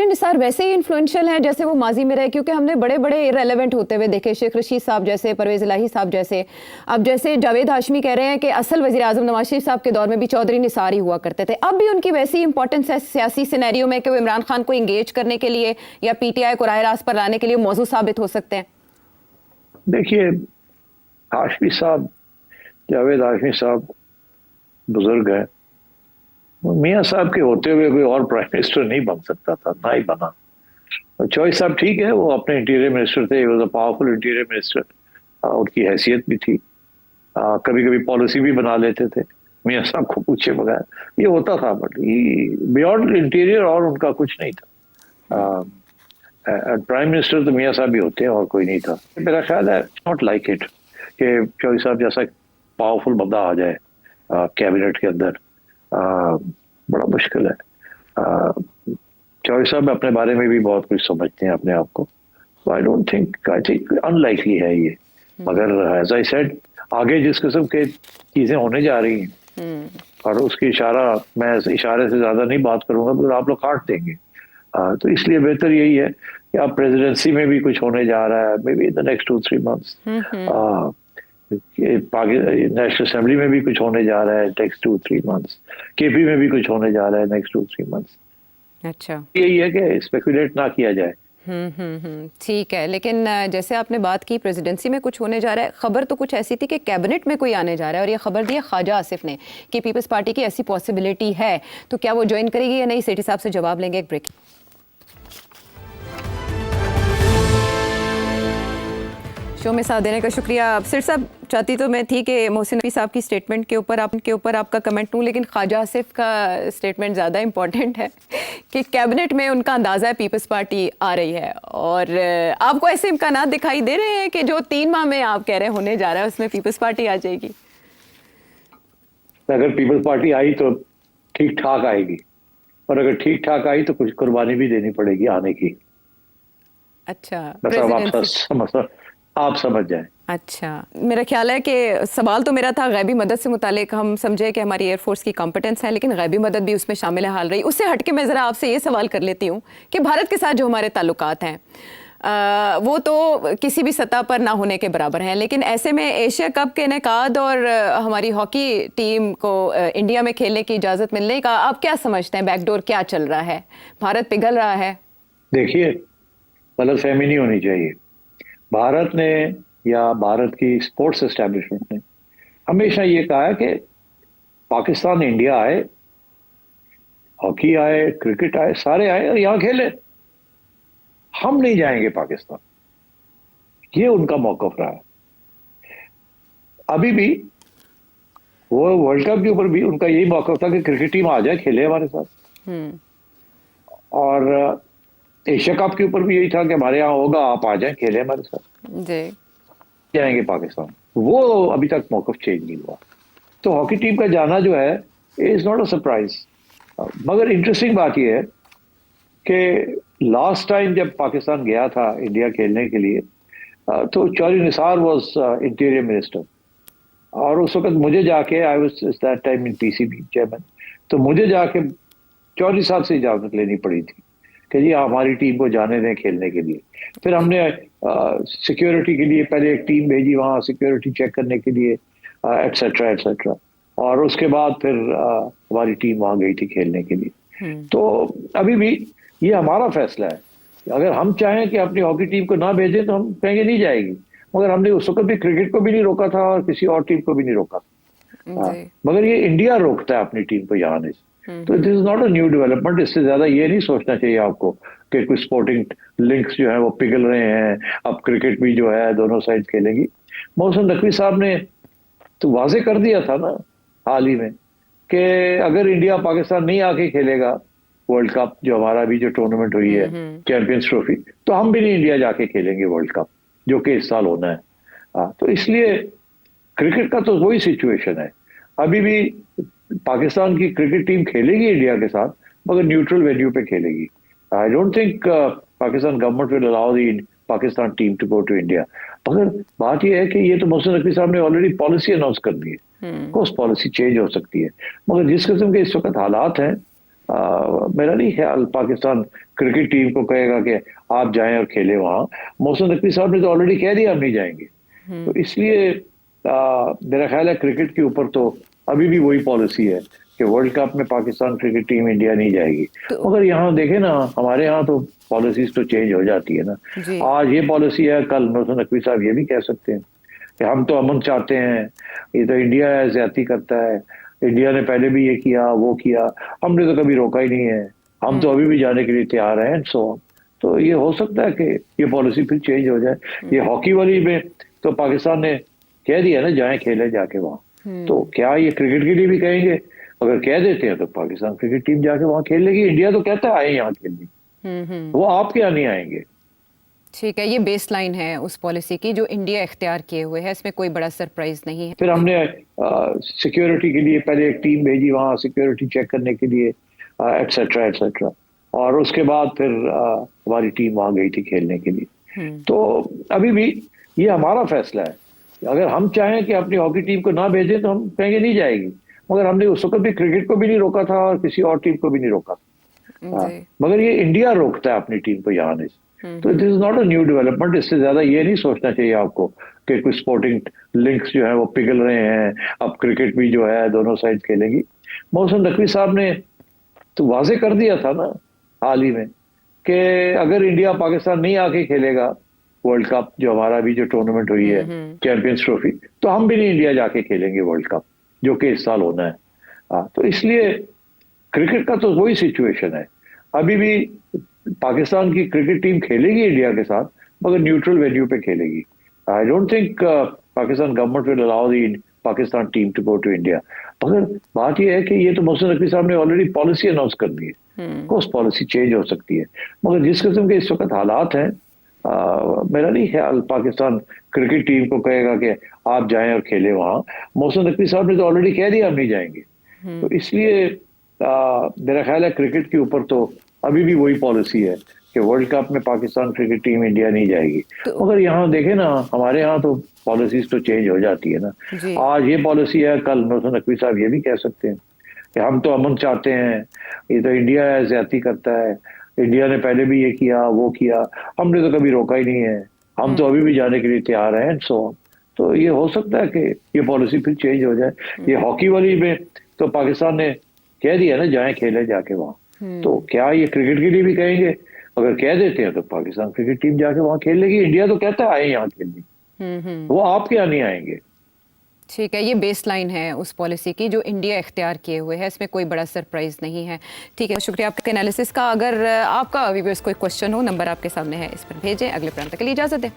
निसार वैसे ही इन्फ्लुएंशियल हैं जैसे वो माजी में रहे? क्योंकि हमने बड़े बड़े इररिलेवेंट होते हुए देखे, शेख रशीद साहब जैसे, परवेज इलाही साहब जैसे। अब जैसे जावेद हाशमी कह रहे हैं कि असल वज़ीर आज़म नवाज शरीफ साहब के दौर में भी चौधरी निसार ही हुआ करते थे। अब भी उनकी वैसी इंपॉर्टेंस है सियासी सिनेरियो में कि वो इमरान खान को इंगेज करने के लिए या PTI को राह रास्त पर लाने के लिए मौजू साबित हो सकते हैं? देखिए, हाशमी साहब, जावेद हाशमी साहब बुजुर्ग है। मियाँ साहब के होते हुए कोई और प्राइम मिनिस्टर नहीं बन सकता था, ना ही बना। चॉइस साहब ठीक है, वो अपने इंटीरियर मिनिस्टर थे, वो पावरफुल इंटीरियर मिनिस्टर, उनकी हैसियत भी थी। कभी कभी पॉलिसी भी बना लेते थे मियाँ साहब को पूछे बगैर, ये होता था। बट बियॉन्ड इंटीरियर और उनका कुछ नहीं था। प्राइम मिनिस्टर तो मियाँ साहब भी होते हैं और कोई नहीं था। मेरा ख्याल है नॉट लाइक इट कि चौधरी साहब जैसा पावरफुल बंदा आ जाए कैबिनेट के अंदर। बड़ा मुश्किल है। चौधरी साहब अपने बारे में भी बहुत कुछ समझते हैं अपने आप को। आई don't think, I think unlikely है ये। मगर एज आई सेड, आगे जिस किस्म के चीजें होने जा रही हैं और उसकी मैं इशारे से ज्यादा नहीं बात करूंगा बिकॉज आप लोग काट देंगे। तो इसलिए बेहतर यही है कि आप प्रेसिडेंसी में भी कुछ होने जा रहा है, may be the next 2-3 months. National assembly में भी कुछ होने जा रहा है नेक्स्ट 2-3 मंथ्स। KP में भी कुछ होने जा रहा है नेक्स्ट 2-3 मंथ्स। अच्छा, यही है कि स्पेकुलेट ना किया जाए। ठीक है। लेकिन जैसे आपने बात की प्रेसिडेंसी में कुछ होने जा रहा है, खबर तो कुछ ऐसी थी कि कैबिनेट में कोई आने जा रहा है और ये खबर दी है ख्वाजा आसिफ ने कि पीपल्स पार्टी की ऐसी पॉसिबिलिटी है। तो क्या वो ज्वाइन करेगी या नहीं? सेठी साहब से जवाब लेंगे, एक ब्रेक। शो में साथ देने का शुक्रिया। सिर साहब, चाहती तो मैं थी कि मोहसिन नकवी साहब की स्टेटमेंट के ऊपर आपका कमेंट लूँ, लेकिन ख्वाजा आसिफ का स्टेटमेंट ज़्यादा इम्पॉर्टेंट है कि कैबिनेट में उनका अंदाज़ा है पीपल्स पार्टी आ रही है। और आपको ऐसे इम्कानात दिखाई दे रहे हैं कि जो 3 माह में आप कह रहे हैं होने जा रहा है उसमें पीपल्स पार्टी आ जाएगी? अगर पीपल्स पार्टी आई तो ठीक ठाक आएगी, और अगर ठीक ठाक आई तो कुछ कुर्बानी भी देनी पड़ेगी आने की। अच्छा, आप समझ जाए। अच्छा, मेरा ख्याल है कि सवाल तो मेरा था गैबी मदद से मुतालिक। हम समझे कि हमारी एयरफोर्स की कॉम्पिटेंस है, लेकिन गैबी मदद भी उसमें शामिल हाल रही। उससे हटके मैं ज़रा आपसे ये सवाल कर लेती हूँ कि भारत के साथ जो हमारे ताल्लुकात हैं वो तो किसी भी सतह पर ना होने के बराबर हैं, लेकिन ऐसे में एशिया कप के इनेकाद और हमारी हॉकी टीम को इंडिया में खेलने की इजाज़त मिलने का आप क्या समझते हैं? बैकडोर क्या चल रहा है? भारत पिघल रहा है? देखिए, गलतफहमी नहीं होनी चाहिए। भारत ने या भारत की स्पोर्ट्स एस्टेब्लिशमेंट ने हमेशा ये कहा है कि पाकिस्तान इंडिया आए, हॉकी आए, क्रिकेट आए, सारे आए और यहाँ खेले, हम नहीं जाएंगे पाकिस्तान। ये उनका मौक़िफ़ रहा है। अभी भी वो वर्ल्ड कप के ऊपर भी उनका यही मौक़िफ़ था कि क्रिकेट टीम आ जाए, खेले हमारे साथ। और एशिया कप के ऊपर भी यही था कि हमारे यहाँ होगा, आप आ जाएं, खेले हमारे साथ। जी जाएंगे पाकिस्तान। वो अभी तक मौक़िफ़ चेंज नहीं हुआ। तो हॉकी टीम का जाना जो है इज नॉट अ सरप्राइज। मगर इंटरेस्टिंग बात यह है कि लास्ट टाइम जब पाकिस्तान गया था इंडिया खेलने के लिए तो Chaudhry Nisar was interior minister, और उस वक्त मुझे जाके, I was that time in PCB chairman, तो मुझे जाके चौधरी साहब से इजाज़त लेनी पड़ी थी कि जी हमारी टीम को जाने दें खेलने के लिए। फिर हमने सिक्योरिटी के लिए पहले एक टीम भेजी वहाँ सिक्योरिटी चेक करने के लिए, एटसेट्रा एटसेट्रा, और उसके बाद फिर हमारी टीम वहाँ गई थी खेलने के लिए। तो अभी भी ये हमारा फैसला है। अगर हम चाहें कि अपनी हॉकी टीम को ना भेजें तो हम कहेंगे नहीं जाएगी, मगर हमने उस वक्त भी क्रिकेट को भी नहीं रोका था और किसी और टीम को भी नहीं रोका। मगर ये इंडिया रोकता है अपनी टीम को यहाँ आने से। तो this is not a new development. इससे ज्यादा ये नहीं सोचना चाहिए आपको कि कुछ स्पोर्टिंग लिंक्स जो है वो पिघल रहे हैं, अब क्रिकेट भी जो है दोनों साइड खेलेंगी। मोहसिन नकवी साहब ने तो वाजे कर दिया था ना हाल ही में कि अगर इंडिया पाकिस्तान नहीं आके खेलेगा वर्ल्ड कप, जो हमारा भी जो टूर्नामेंट हुई है चैंपियंस ट्रॉफी, तो हम भी नहीं इंडिया जाके खेलेंगे वर्ल्ड कप, जो कि इस साल होना है। तो इसलिए क्रिकेट का तो वही सिचुएशन है। अभी भी पाकिस्तान की क्रिकेट टीम खेलेगी इंडिया के साथ, मगर न्यूट्रल वेन्यू पे खेलेगी। I don't think Pakistan government will allow the Pakistan team to go to India. मगर बात यह है कि ये तो मोहसिन नकवी साहब ने ऑलरेडी पॉलिसी अनाउंस कर दी है। कोर्स पॉलिसी चेंज हो सकती है, मगर जिस किस्म के इस वक्त हालात हैं मेरा नहीं ख्याल पाकिस्तान क्रिकेट टीम को कहेगा कि आप जाएं और खेलें वहां। मोहसिन नकवी साहब ने तो ऑलरेडी कह दिया हम नहीं जाएंगे। तो इसलिए मेरा ख्याल है क्रिकेट के ऊपर तो अभी भी वही पॉलिसी है कि वर्ल्ड कप में पाकिस्तान क्रिकेट टीम इंडिया नहीं जाएगी। मगर यहाँ देखें ना, हमारे यहाँ तो पॉलिसीज तो चेंज हो जाती है ना। जी। आज ये पॉलिसी है, कल मोहसिन नकवी साहब ये भी कह सकते हैं कि हम तो अमन चाहते हैं, ये तो इंडिया है ज्यादती करता है, इंडिया ने पहले भी ये किया वो किया, हमने तो कभी रोका ही नहीं है, हम तो अभी भी जाने के लिए तैयार हैं, सो तो ये हो सकता है कि ये पॉलिसी फिर चेंज हो जाए। ये हॉकी वाली में तो पाकिस्तान ने कह दिया ना, जाएं खेले जाके वहां। तो क्या ये क्रिकेट के लिए भी कहेंगे? अगर कह देते हैं तो पाकिस्तान क्रिकेट टीम जाके वहां खेल लेगी। इंडिया तो कहता है आए यहाँ खेलने, वो आपके यहाँ नहीं आएंगे। ठीक है, ये बेस लाइन है उस पॉलिसी की जो इंडिया इख्तियार किए हुए है, इसमें कोई बड़ा सरप्राइज नहीं है। फिर हमने सिक्योरिटी के लिए पहले एक टीम भेजी वहां सिक्योरिटी चेक करने के लिए, एटसेट्रा एटसेट्रा, और उसके बाद फिर हमारी टीम वहां गई थी खेलने के लिए। तो अभी भी ये हमारा फैसला है। अगर हम चाहें कि अपनी हॉकी टीम को ना भेजें तो हम कहेंगे नहीं जाएगी, मगर हमने उस वक्त भी क्रिकेट को भी नहीं रोका था और किसी और टीम को भी नहीं रोका। मगर ये इंडिया रोकता है अपनी टीम को यहाँ आने से। तो this is not a new development. इससे ज्यादा ये नहीं सोचना चाहिए आपको कि कुछ स्पोर्टिंग लिंक्स जो है वो पिघल रहे हैं, अब क्रिकेट भी जो है दोनों साइड खेलेंगी। मोहसिन नकवी साहब ने तो वाजे कर दिया था ना हाल ही में कि अगर इंडिया पाकिस्तान नहीं आके खेलेगा वर्ल्ड कप, जो हमारा भी जो टूर्नामेंट हुई है चैंपियंस ट्रॉफी, तो हम भी नहीं इंडिया जाके खेलेंगे वर्ल्ड कप, जो कि इस साल होना है। तो इसलिए क्रिकेट का तो वही सिचुएशन है। अभी भी पाकिस्तान की क्रिकेट टीम खेलेगी इंडिया के साथ, मगर न्यूट्रल वेन्यू पे खेलेगी। I don't think Pakistan government will allow the Pakistan team to go to India. मगर बात यह है कि ये तो मोहसिन नकवी साहब ने ऑलरेडी पॉलिसी अनाउंस कर दी है, कोर्स पॉलिसी चेंज हो सकती है। मगर जिस किस्म के इस वक्त हालात हैं, मेरा नहीं ख्याल पाकिस्तान क्रिकेट टीम को कहेगा कि आप जाएं और खेलें वहां। मोहसिन नकवी साहब ने तो ऑलरेडी कह दिया हम नहीं जाएंगे। तो इसलिए मेरा ख्याल है क्रिकेट के ऊपर तो अभी भी वही पॉलिसी है कि वर्ल्ड कप में पाकिस्तान क्रिकेट टीम इंडिया नहीं जाएगी। मगर यहाँ देखें ना, हमारे यहाँ तो पॉलिसीज तो चेंज हो जाती है ना। आज ये पॉलिसी है, कल मोहसिन नकवी साहब ये भी कह सकते हैं कि हम तो अमन चाहते हैं, ये तो इंडिया है ज्यादती करता है, इंडिया ने पहले भी ये किया वो किया, हमने तो कभी रोका ही नहीं है, हम तो अभी भी जाने के लिए तैयार हैं, सो तो ये हो सकता है कि ये पॉलिसी फिर चेंज हो जाए। ये हॉकी वाली में तो पाकिस्तान ने कह दिया ना, जाएं खेले जाके वहां। तो क्या ये क्रिकेट के लिए भी कहेंगे? अगर कह देते हैं तो पाकिस्तान क्रिकेट टीम जाके वहां खेल लेगी। इंडिया तो कहता है आए यहाँ खेलने, वो आपके यहाँ नहीं आएंगे। ठीक है, ये बेस लाइन है उस पॉलिसी की जो इंडिया इख्तियार किए हुए है, इसमें कोई बड़ा सरप्राइज नहीं है। ठीक है, शुक्रिया आपके एनालिसिस का। अगर आपका व्यूअर्स कोई क्वेश्चन हो, नंबर आपके सामने है, इस पर भेजें। अगले प्रोग्राम तक के लिए इजाजत दें।